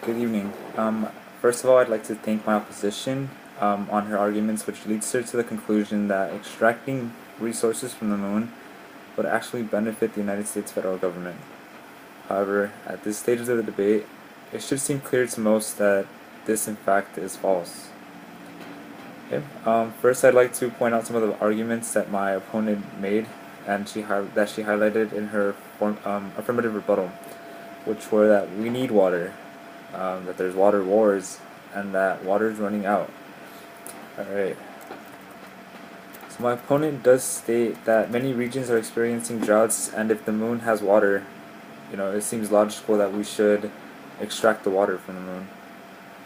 Good evening. First of all, I'd like to thank my opposition on her arguments, which leads her to the conclusion that extracting resources from the moon would actually benefit the United States federal government. However, at this stage of the debate, it should seem clear to most that this in fact is false. Okay. First, I'd like to point out some of the arguments that my opponent made and she highlighted in her affirmative rebuttal, which were that we need water, that there's water wars, and that water is running out. Alright. So my opponent does state that many regions are experiencing droughts, and if the moon has water, it seems logical that we should extract the water from the moon.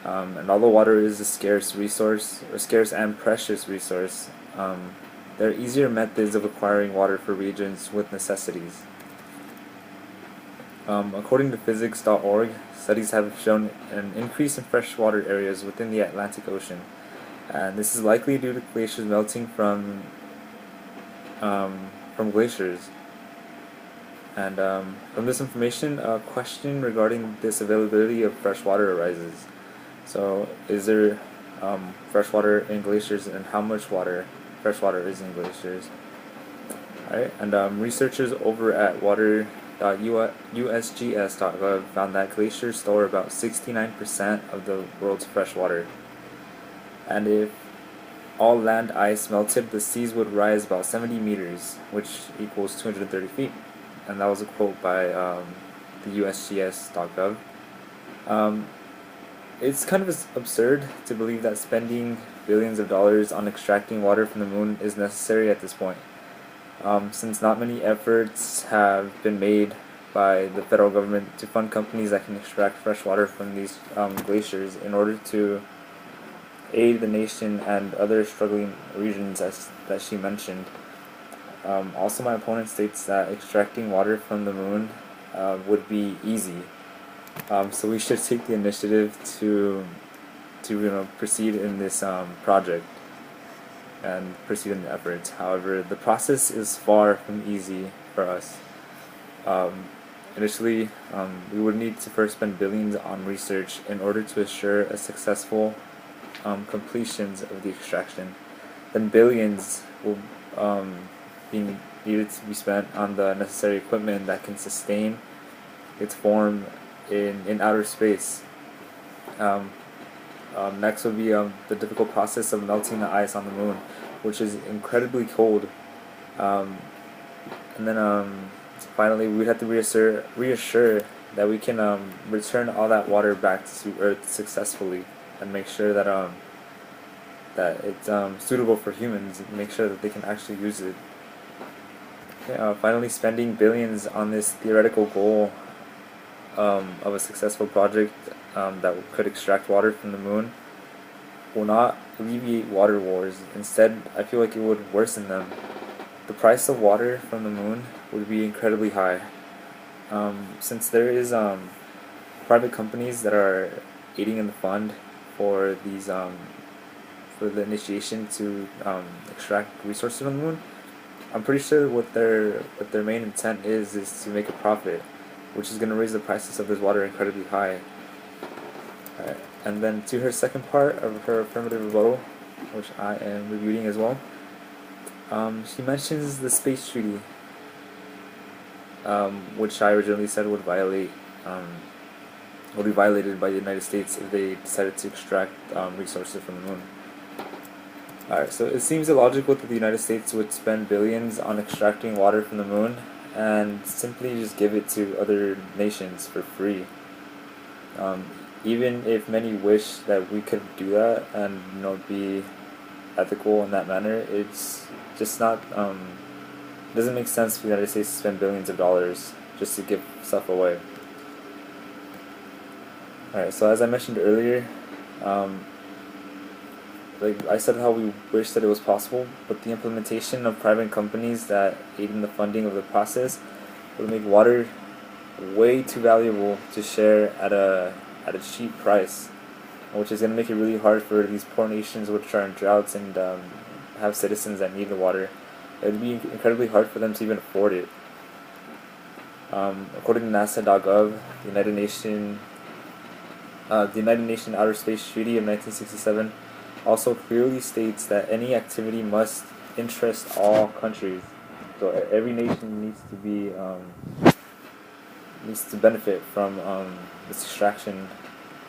And although water is a scarce resource, or scarce and precious resource, there are easier methods of acquiring water for regions with necessities. According to physics.org, studies have shown an increase in freshwater areas within the Atlantic Ocean, and this is likely due to glaciers melting from glaciers. And from this information, a question regarding this availability of fresh water arises. So, is there fresh water in glaciers, and how much fresh water is in glaciers? Alright, and researchers over at water.usgs.gov found that glaciers store about 69% of the world's fresh water. And if all land ice melted, the seas would rise about 70 meters, which equals 230 feet. And that was a quote by the USGS.gov. It's kind of absurd to believe that spending billions of dollars on extracting water from the moon is necessary at this point, since not many efforts have been made by the federal government to fund companies that can extract fresh water from these glaciers in order to aid the nation and other struggling regions that she mentioned. Also, my opponent states that extracting water from the moon would be easy. So we should take the initiative to proceed in this project and proceed in the efforts. However, the process is far from easy for us. Initially, we would need to first spend billions on research in order to assure a successful completions of the extraction. Then billions will be needed to be spent on the necessary equipment that can sustain its form in outer space. Next would be the difficult process of melting the ice on the moon, which is incredibly cold. And then finally, we'd have to reassure that we can return all that water back to Earth successfully, and make sure that that it's suitable for humans, and make sure that they can actually use it. Okay, finally, spending billions on this theoretical goal of a successful project that could extract water from the moon will not alleviate water wars. Instead, I feel like it would worsen them. The price of water from the moon would be incredibly high, since there is private companies that are aiding in the fund for these for the initiation to extract resources from the moon. I'm pretty sure what their main intent is to make a profit, which is going to raise the prices of this water incredibly high. Alright. And then to her second part of her affirmative rebuttal, which I am reviewing as well, she mentions the space treaty, which I originally said would be violated by the United States if they decided to extract resources from the moon. Alright, so it seems illogical that the United States would spend billions on extracting water from the moon and simply just give it to other nations for free. Even if many wish that we could do that and be ethical in that manner, it's just not it doesn't make sense for the United States to spend billions of dollars just to give stuff away. Alright, so as I mentioned earlier, like I said, how we wish that it was possible, but the implementation of private companies that aid in the funding of the process would make water way too valuable to share at a cheap price, which is going to make it really hard for these poor nations which are in droughts and have citizens that need the water. It would be incredibly hard for them to even afford it. According to NASA.gov, the United Nations The United Nations Outer Space Treaty of 1967 also clearly states that any activity must interest all countries. So every nation needs to benefit from this extraction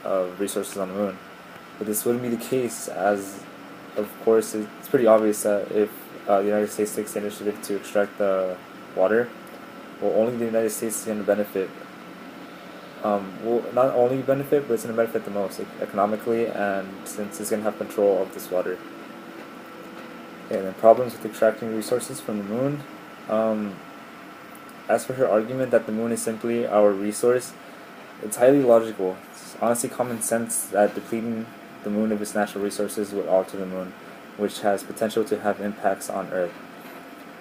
of resources on the moon. But this wouldn't be the case, as of course it's pretty obvious that if the United States takes the initiative to extract the water, well, only the United States is going to benefit. Will not only benefit, but it's going to benefit the most economically, and since it's going to have control of this water. Okay, and then problems with extracting resources from the moon. As for her argument that the moon is simply our resource, it's highly logical. It's honestly common sense that depleting the moon of its natural resources would alter the moon, which has potential to have impacts on Earth.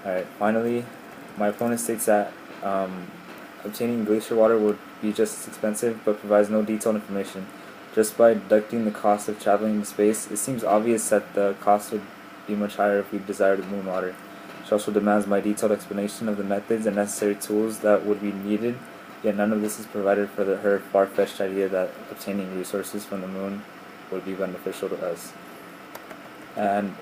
Alright, finally, my opponent states that obtaining glacier water would be just as expensive, but provides no detailed information. Just by deducting the cost of traveling in space, it seems obvious that the cost would be much higher if we desired moon water. She also demands my detailed explanation of the methods and necessary tools that would be needed, yet none of this is provided for her far-fetched idea that obtaining resources from the moon would be beneficial to us. And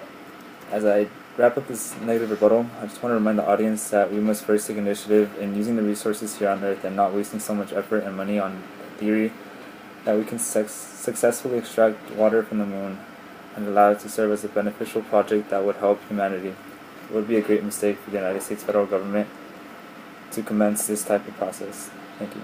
as I wrap up this negative rebuttal, I just want to remind the audience that we must first take initiative in using the resources here on Earth and not wasting so much effort and money on theory that we can successfully extract water from the moon and allow it to serve as a beneficial project that would help humanity. It would be a great mistake for the United States federal government to commence this type of process. Thank you.